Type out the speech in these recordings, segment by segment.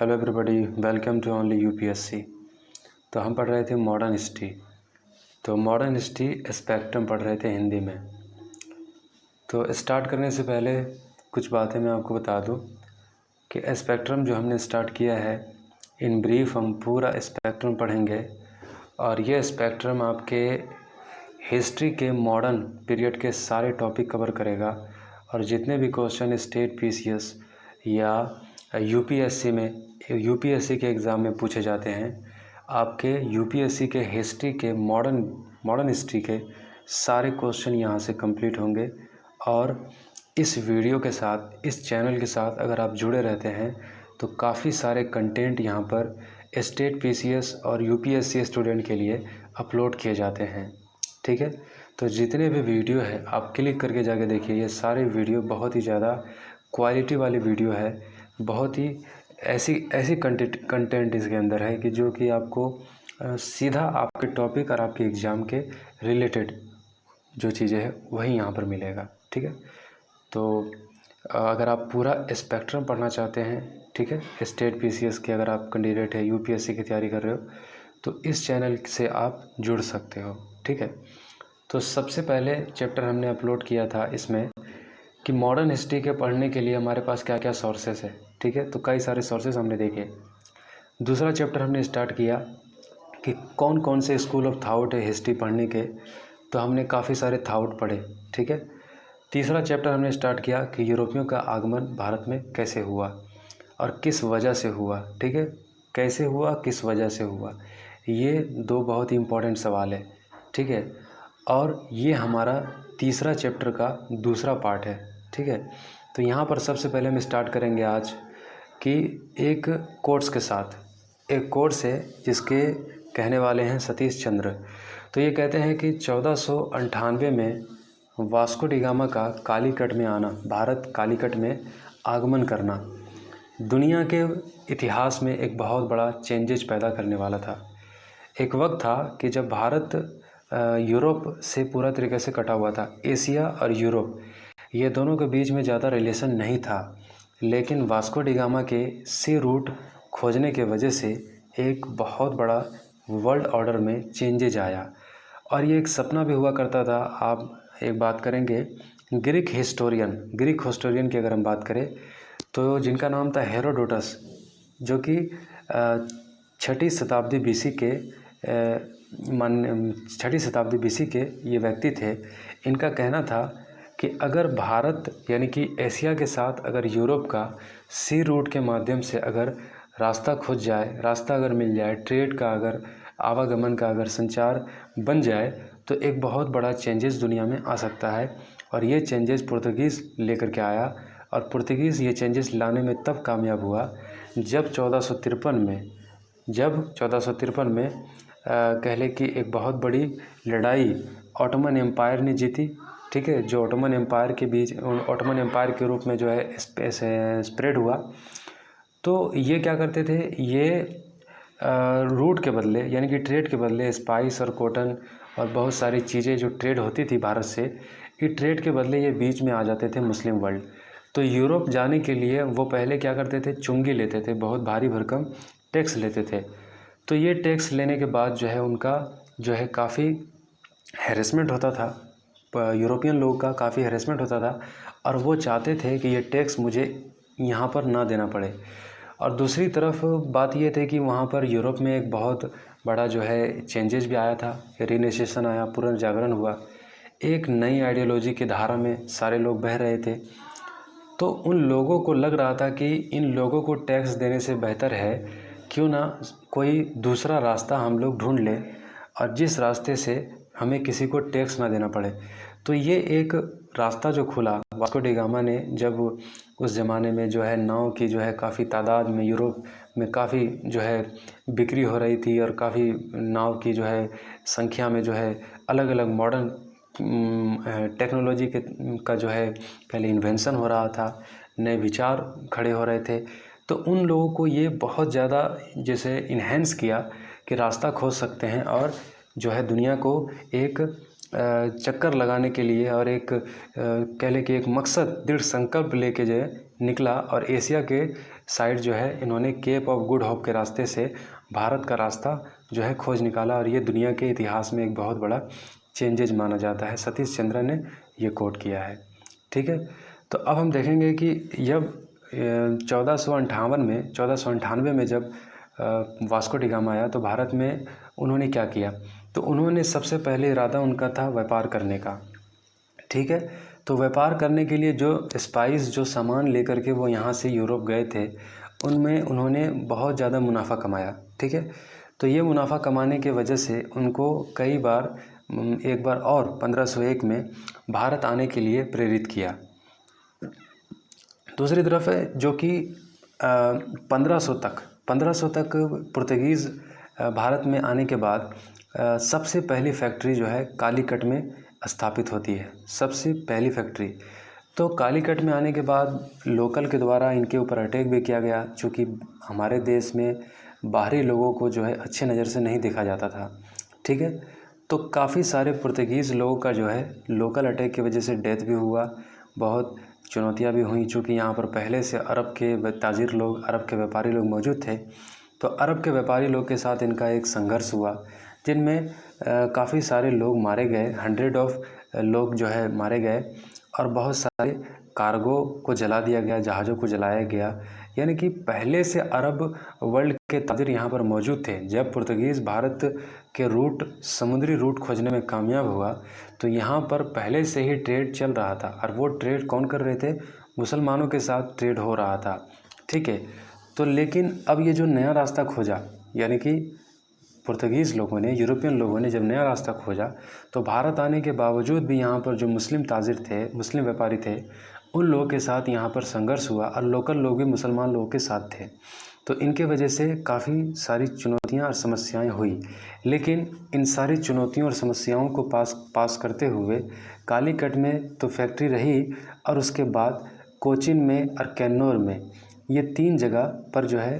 Hello everybody, welcome to only UPSC. तो हम पढ़ रहे थे मॉडर्न हिस्ट्री। तो मॉडर्न हिस्ट्री स्पेक्ट्रम पढ़ रहे थे हिंदी में। तो स्टार्ट करने से पहले कुछ बातें मैं आपको बता दूं कि स्पेक्ट्रम जो हमने स्टार्ट किया है, इन ब्रीफ हम पूरा स्पेक्ट्रम पढ़ेंगे। और ये स्पेक्ट्रम आपके हिस्ट्री के मॉडर्न पीरियड के सारे टॉपिक कवर करेगा। और जितने भी क्वेश्चन स्टेट पीसीएस या यूपीएससी के एग्ज़ाम में पूछे जाते हैं, आपके यूपीएससी के हिस्ट्री के मॉडर्न हिस्ट्री के सारे क्वेश्चन यहाँ से कंप्लीट होंगे। और इस वीडियो के साथ, इस चैनल के साथ अगर आप जुड़े रहते हैं तो काफ़ी सारे कंटेंट यहाँ पर स्टेट पीसीएस और यूपीएससी स्टूडेंट के लिए अपलोड किए जाते हैं। ठीक है, तो जितने भी वीडियो है आप क्लिक करके जाके देखिए। ये सारे वीडियो बहुत ही ज़्यादा क्वालिटी वाली वीडियो है। बहुत ही ऐसी कंटेंट इसके अंदर है कि जो कि आपको सीधा आपके टॉपिक और आपके एग्ज़ाम के रिलेटेड जो चीज़ें हैं वही यहाँ पर मिलेगा। ठीक है, तो अगर आप पूरा स्पेक्ट्रम पढ़ना चाहते हैं, ठीक है, स्टेट पीसीएस के अगर आप कैंडिडेट है, यूपीएससी की तैयारी कर रहे हो, तो इस चैनल से आप जुड़ सकते हो। ठीक है, तो सबसे पहले चैप्टर हमने अपलोड किया था इसमें कि मॉडर्न हिस्ट्री के पढ़ने के लिए हमारे पास क्या क्या सोर्सेस है। ठीक है, तो कई सारे सोर्सेस हमने देखे। दूसरा चैप्टर हमने स्टार्ट किया कि कौन कौन से स्कूल ऑफ थॉट है हिस्ट्री पढ़ने के, तो हमने काफ़ी सारे थॉट पढ़े। ठीक है, तीसरा चैप्टर हमने स्टार्ट किया कि यूरोपियों का आगमन भारत में कैसे हुआ और किस वजह से हुआ। ठीक है, कैसे हुआ, किस वजह से हुआ, ये दो बहुत ही इम्पोर्टेंट सवाल है। ठीक है, और ये हमारा तीसरा चैप्टर का दूसरा पार्ट है। ठीक है, तो यहाँ पर सबसे पहले हम स्टार्ट करेंगे आज कि एक कोट्स के साथ। एक कोट्स है जिसके कहने वाले हैं सतीश चंद्र। तो ये कहते हैं कि 1498 में वास्को डी गामा का कालीकट में आना, भारत कालीकट में आगमन करना, दुनिया के इतिहास में एक बहुत बड़ा चेंजेज पैदा करने वाला था। एक वक्त था कि जब भारत यूरोप से पूरा तरीके से कटा हुआ था। एशिया और यूरोप ये दोनों के बीच में ज़्यादा रिलेशन नहीं था, लेकिन वास्को डी गामा के सी रूट खोजने के वजह से एक बहुत बड़ा वर्ल्ड ऑर्डर में चेंजेज आया। और ये एक सपना भी हुआ करता था। आप एक बात करेंगे ग्रीक हिस्टोरियन की अगर हम बात करें तो जिनका नाम था हेरोडोटस, जो कि 6वीं शताब्दी बीसी के ये व्यक्ति थे। इनका कहना था कि अगर भारत यानी कि एशिया के साथ अगर यूरोप का सी रूट के माध्यम से अगर रास्ता खुज जाए, रास्ता अगर मिल जाए, ट्रेड का अगर आवागमन का अगर संचार बन जाए, तो एक बहुत बड़ा चेंजेस दुनिया में आ सकता है। और ये चेंजेस पुर्तगीज़ लेकर के आया। और पुर्तगीज़ ये चेंजेस लाने में तब कामयाब हुआ जब 1453 में कह लें कि एक बहुत बड़ी लड़ाई ऑटोमन एम्पायर ने जीती। ठीक है, जो ऑटोमन एम्पायर के रूप में जो है स्प्रेड हुआ। तो ये क्या करते थे, ये रूट के बदले यानी कि ट्रेड के बदले स्पाइस और कॉटन और बहुत सारी चीज़ें जो ट्रेड होती थी भारत से, ये ट्रेड के बदले ये बीच में आ जाते थे मुस्लिम वर्ल्ड। तो यूरोप जाने के लिए वो पहले क्या करते थे, चुंगी लेते थे, बहुत भारी भरकम टैक्स लेते थे। तो ये टैक्स लेने के बाद जो है उनका जो है काफ़ी हैरेसमेंट होता था, यूरोपियन लोगों का काफ़ी हैरेसमेंट होता था। और वो चाहते थे कि ये टैक्स मुझे यहाँ पर ना देना पड़े। और दूसरी तरफ बात ये थी कि वहाँ पर यूरोप में एक बहुत बड़ा जो है चेंजेस भी आया था, रिनेसेशन आया, पुनर्जागरण हुआ, एक नई आइडियोलॉजी की धारा में सारे लोग बह रहे थे। तो उन लोगों को लग रहा था कि इन लोगों को टैक्स देने से बेहतर है क्यों ना कोई दूसरा रास्ता हम लोग ढूंढ लें, और जिस रास्ते से हमें किसी को टैक्स ना देना पड़े। तो ये एक रास्ता जो खुला वास्को डी गामा ने, जब उस ज़माने में जो है नाव की जो है काफ़ी तादाद में यूरोप में काफ़ी जो है बिक्री हो रही थी, और काफ़ी नाव की जो है संख्या में जो है अलग अलग मॉडर्न टेक्नोलॉजी का जो है पहले इन्वेंशन हो रहा था, नए विचार खड़े हो रहे थे। तो उन लोगों को ये बहुत ज़्यादा जैसे इन्हेंस किया कि रास्ता खोज सकते हैं, और जो है दुनिया को एक चक्कर लगाने के लिए और एक कह लें कि एक मकसद, दृढ़ संकल्प लेके जो है निकला, और एशिया के साइड जो है इन्होंने केप ऑफ गुड होप के रास्ते से भारत का रास्ता जो है खोज निकाला, और ये दुनिया के इतिहास में एक बहुत बड़ा चेंजेज माना जाता है। सतीश चंद्र ने ये कोट किया है। ठीक है, तो अब हम देखेंगे कि जब 1498 में जब वास्को डी गामा आया तो भारत में उन्होंने क्या किया, तो उन्होंने सबसे पहले इरादा उनका था व्यापार करने का। ठीक है, तो व्यापार करने के लिए जो स्पाइस, जो सामान लेकर के वो यहाँ से यूरोप गए थे, उनमें उन्होंने बहुत ज़्यादा मुनाफा कमाया। ठीक है, तो ये मुनाफा कमाने के वजह से उनको कई बार, एक बार और 1501 में भारत आने के लिए प्रेरित किया। दूसरी तरफ है जो कि 1500 तक पुर्तगीज़ भारत में आने के बाद सबसे पहली फैक्ट्री जो है कालीकट में स्थापित होती है, सबसे पहली फैक्ट्री। तो कालीकट में आने के बाद लोकल के द्वारा इनके ऊपर अटैक भी किया गया, चूँकि हमारे देश में बाहरी लोगों को जो है अच्छे नज़र से नहीं देखा जाता था। ठीक है, तो काफ़ी सारे पुर्तगीज़ लोगों का जो है लोकल अटैक की वजह से डेथ भी हुआ, बहुत चुनौतियां भी हुई, चूँकि यहाँ पर पहले से अरब के ताजिर लोग, अरब के व्यापारी लोग मौजूद थे। तो अरब के व्यापारी लोग के साथ इनका एक संघर्ष हुआ, जिनमें काफ़ी सारे लोग मारे गए, 100 ऑफ लोग जो है मारे गए, और बहुत सारे कार्गो को जला दिया गया, जहाज़ों को जलाया गया। यानी कि पहले से अरब वर्ल्ड के ताजिर यहाँ पर मौजूद थे। जब पुर्तगीज़ भारत के रूट, समुद्री रूट खोजने में कामयाब हुआ, तो यहाँ पर पहले से ही ट्रेड चल रहा था, और वो ट्रेड कौन कर रहे थे? मुसलमानों के साथ ट्रेड हो रहा था। ठीक है, तो लेकिन अब ये जो नया रास्ता खोजा, यानी कि पुर्तगीज़ लोगों ने, यूरोपियन लोगों ने जब नया रास्ता खोजा, तो भारत आने के बावजूद भी यहाँ पर जो मुस्लिम ताजिर थे, मुस्लिम व्यापारी थे, उन लोगों के साथ यहाँ पर संघर्ष हुआ, और लोकल लोग भी मुसलमान लोगों के साथ थे। तो इनके वजह से काफ़ी सारी चुनौतियाँ और समस्याएं हुई, लेकिन इन सारी चुनौतियों और समस्याओं को पास करते हुए कालीकट में तो फैक्ट्री रही, और उसके बाद कोचीन में और कैन्नौर में, ये 3 जगह पर जो है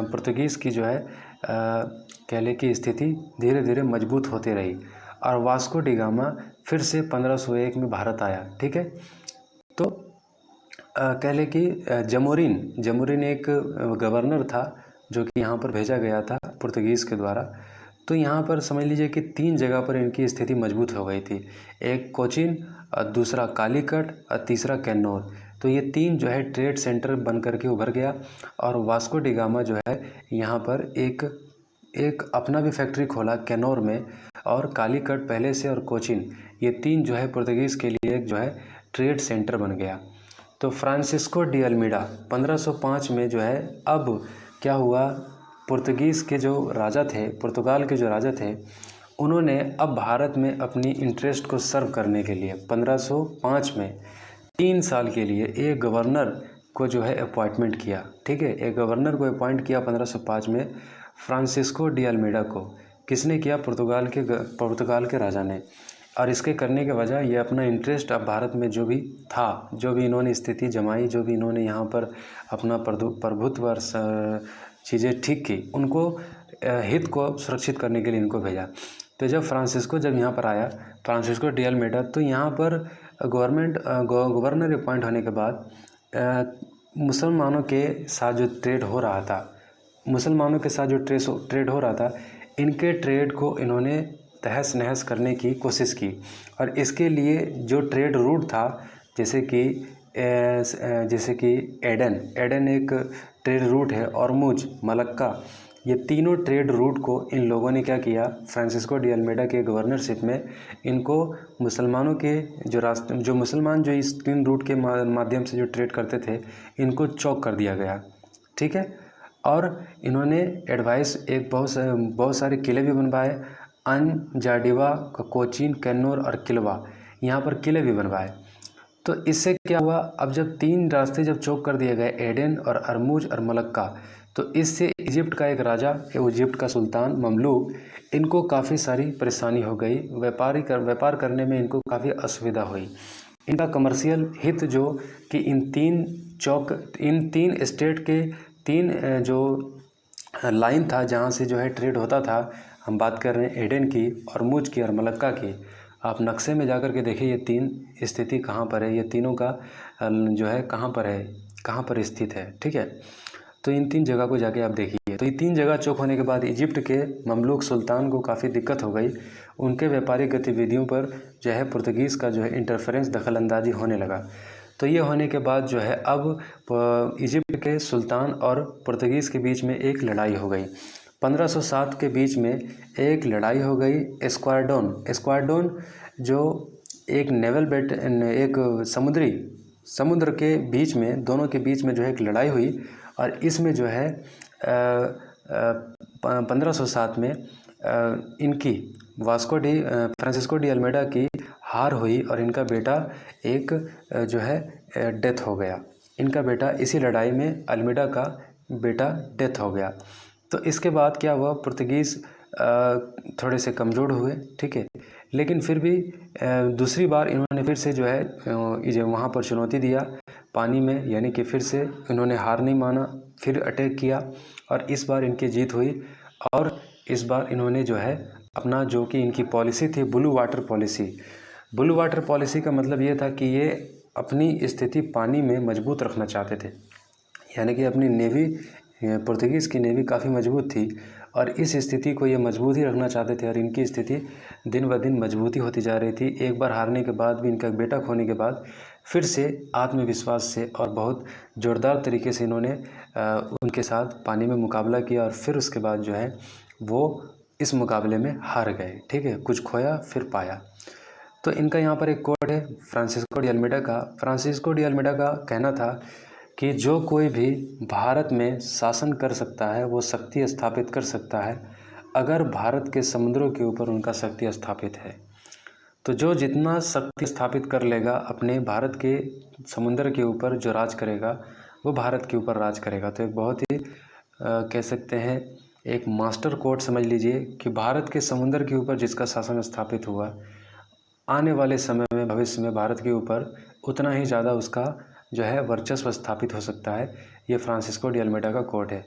पुर्तगीज़ की जो है कह लें कि स्थिति धीरे धीरे मजबूत होती रही, और वास्को डी गामा फिर से 1501 में भारत आया। ठीक है, तो कह लें कि जमोरिन एक गवर्नर था जो कि यहाँ पर भेजा गया था पुर्तगीज़ के द्वारा। तो यहाँ पर समझ लीजिए कि 3 जगह पर इनकी स्थिति मजबूत हो गई थी, एक कोचीन, दूसरा कालीकट, और तीसरा कैन्नौर। तो ये 3 जो है ट्रेड सेंटर बन करके उभर गया, और वास्को डी गामा जो है यहाँ पर एक अपना भी फैक्ट्री खोला कैन्नौर में, और कालीकट पहले से, और कोचीन, ये 3 जो है पुर्तगीज़ के लिए एक जो है ट्रेड सेंटर बन गया। तो फ्रांसिस्को डी अल्मीडा 1505 में जो है, अब क्या हुआ, पुर्तगीज़ के जो राजा थे, पुर्तगाल के जो राजा थे, उन्होंने अब भारत में अपनी इंटरेस्ट को सर्व करने के लिए 1505 में 3 साल के लिए एक गवर्नर को जो है अपॉइंटमेंट किया। ठीक है, एक गवर्नर को अपॉइंट किया 1505 में, फ्रांसिस्को डी अल्मीडा को। किसने किया? पुर्तगाल के राजा ने। और इसके करने के वजह ये अपना इंटरेस्ट अब भारत में जो भी था, जो भी इन्होंने स्थिति जमाई, जो भी इन्होंने यहाँ पर अपना प्रभुत्व और चीज़ें ठीक की, उनको हित को सुरक्षित करने के लिए इनको भेजा। तो जब फ्रांसिस्को जब यहाँ पर आया, फ्रांसिस्को डी अल्मीडा, तो यहाँ पर गवर्नर अपॉइंट होने के बाद मुसलमानों के साथ जो ट्रेड हो रहा था, इनके ट्रेड को इन्होंने तहस नहस करने की कोशिश की। और इसके लिए जो ट्रेड रूट था, जैसे कि एडन एक ट्रेड रूट है, ऑरमुज, मलक्का, ये तीनों ट्रेड रूट को इन लोगों ने क्या किया, फ्रांसिस्को डी अल्मीडा के गवर्नरशिप में इनको मुसलमानों के जो मुसलमान जो इस 3 रूट के माध्यम से जो ट्रेड करते थे, इनको चौक कर दिया गया। ठीक है, और इन्होंने एक बहुत सारे किले भी बनवाए, अनजाडिवा, कोचीन, कैन्नौर और किलवा, यहाँ पर किले भी बनवाए। तो इससे क्या हुआ, अब जब 3 रास्ते जब चौक कर दिए गए, एडन और अरमुज और मलक्का, तो इससे इजिप्ट का एक राजा, इजिप्ट का सुल्तान ममलूक, इनको काफ़ी सारी परेशानी हो गई, व्यापार करने में इनको काफ़ी असुविधा हुई। इनका कमर्शियल हित जो कि इन 3 स्टेट के 3 जो लाइन था जहाँ से जो है ट्रेड होता था, हम बात कर रहे हैं एडन की, अरमुज की और मलक्का की। आप नक्शे में जाकर के देखिए ये 3 स्थिति कहाँ पर है, ये तीनों का जो है कहाँ पर स्थित है। ठीक है, तो इन 3 जगह को जाके आप देखिए। तो ये 3 जगह चौक होने के बाद इजिप्ट के ममलूक सुल्तान को काफ़ी दिक्कत हो गई। उनके व्यापारिक गतिविधियों पर जो है पुर्तगीज़ का जो है इंटरफेरेंस, दखलंदाजी होने लगा। तो ये होने के बाद जो है अब इजिप्ट के सुल्तान और पुर्तगीज़ के बीच में एक लड़ाई हो गई। 1507 के बीच में एक लड़ाई हो गई एस्क्वाड्रोन जो एक नेवल बेट एक समुद्र के बीच में, दोनों के बीच में जो है एक लड़ाई हुई। और इसमें जो है 1507 में इनकी फ्रांसिस्को डी अल्मेडा की हार हुई और इनका बेटा एक जो है डेथ हो गया। इनका बेटा इसी लड़ाई में, अल्मेडा का बेटा डेथ हो गया। तो इसके बाद क्या हुआ, पुर्तगीज़ थोड़े से कमज़ोर हुए, ठीक है। लेकिन फिर भी दूसरी बार इन्होंने फिर से जो है वहाँ पर चुनौती दिया पानी में, यानी कि फिर से इन्होंने हार नहीं माना, फिर अटैक किया और इस बार इनकी जीत हुई। और इस बार इन्होंने जो है अपना, जो कि इनकी पॉलिसी थी ब्लू वाटर पॉलिसी का मतलब ये था कि ये अपनी स्थिति पानी में मजबूत रखना चाहते थे, यानी कि अपनी नेवी, पुर्तगीज़ की नेवी काफ़ी मजबूत थी और इस स्थिति को ये मजबूत ही रखना चाहते थे। और इनकी स्थिति दिन ब दिन मजबूती होती जा रही थी। एक बार हारने के बाद भी, इनका बेटा खोने के बाद, फिर से आत्मविश्वास से और बहुत ज़ोरदार तरीके से इन्होंने उनके साथ पानी में मुकाबला किया और फिर उसके बाद जो है वो इस मुकाबले में हार गए, ठीक है। कुछ खोया फिर पाया। तो इनका यहाँ पर एक कोट है फ्रांसिस्को डी अल्मेडा का कहना था कि जो कोई भी भारत में शासन कर सकता है वो शक्ति स्थापित कर सकता है अगर भारत के समुद्रों के ऊपर उनका शक्ति स्थापित है। तो जो जितना शक्ति स्थापित कर लेगा अपने भारत के समुद्र के ऊपर, जो राज करेगा वो भारत के ऊपर राज करेगा। तो एक बहुत ही कह सकते हैं एक मास्टर कोट समझ लीजिए कि भारत के समुद्र के ऊपर जिसका शासन स्थापित हुआ, आने वाले समय में, भविष्य में भारत के ऊपर उतना ही ज़्यादा उसका जो है वर्चस्व स्थापित हो सकता है। ये फ्रांसिस्को डी अल्मेडा का कोट है।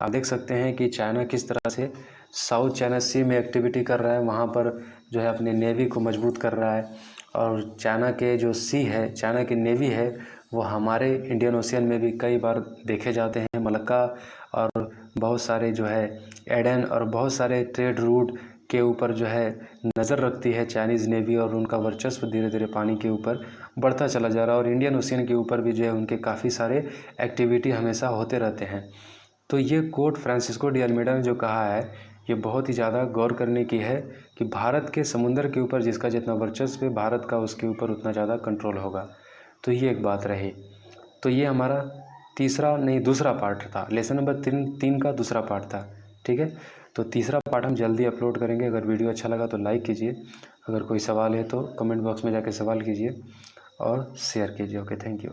आप देख सकते हैं कि चाइना किस तरह से साउथ चाइना सी में एक्टिविटी कर रहा है, वहाँ पर जो है अपने नेवी को मजबूत कर रहा है। और चाइना के जो सी है, चाइना की नेवी है, वो हमारे इंडियन ओशियन में भी कई बार देखे जाते हैं। मलक्का और बहुत सारे जो है एडन और बहुत सारे ट्रेड रूट के ऊपर जो है नज़र रखती है चाइनीज़ नेवी और उनका वर्चस्व धीरे धीरे पानी के ऊपर बढ़ता चला जा रहा है। और इंडियन ओशियन के ऊपर भी जो है उनके काफ़ी सारे एक्टिविटी हमेशा होते रहते हैं। तो ये कोट फ्रांसिस्को डी अल्मेडा ने जो कहा है ये बहुत ही ज़्यादा गौर करने की है कि भारत के समुद्र के ऊपर जिसका जितना वर्चस्व है भारत का, उसके ऊपर उतना ज़्यादा कंट्रोल होगा। तो ये एक बात रही। तो ये हमारा दूसरा पार्ट था, लेसन नंबर 3 का दूसरा पार्ट था, ठीक है। तो तीसरा पार्ट हम जल्दी अपलोड करेंगे। अगर वीडियो अच्छा लगा तो लाइक कीजिए, अगर कोई सवाल है तो कमेंट बॉक्स में जाके सवाल कीजिए और शेयर कीजिए। Okay, thank you.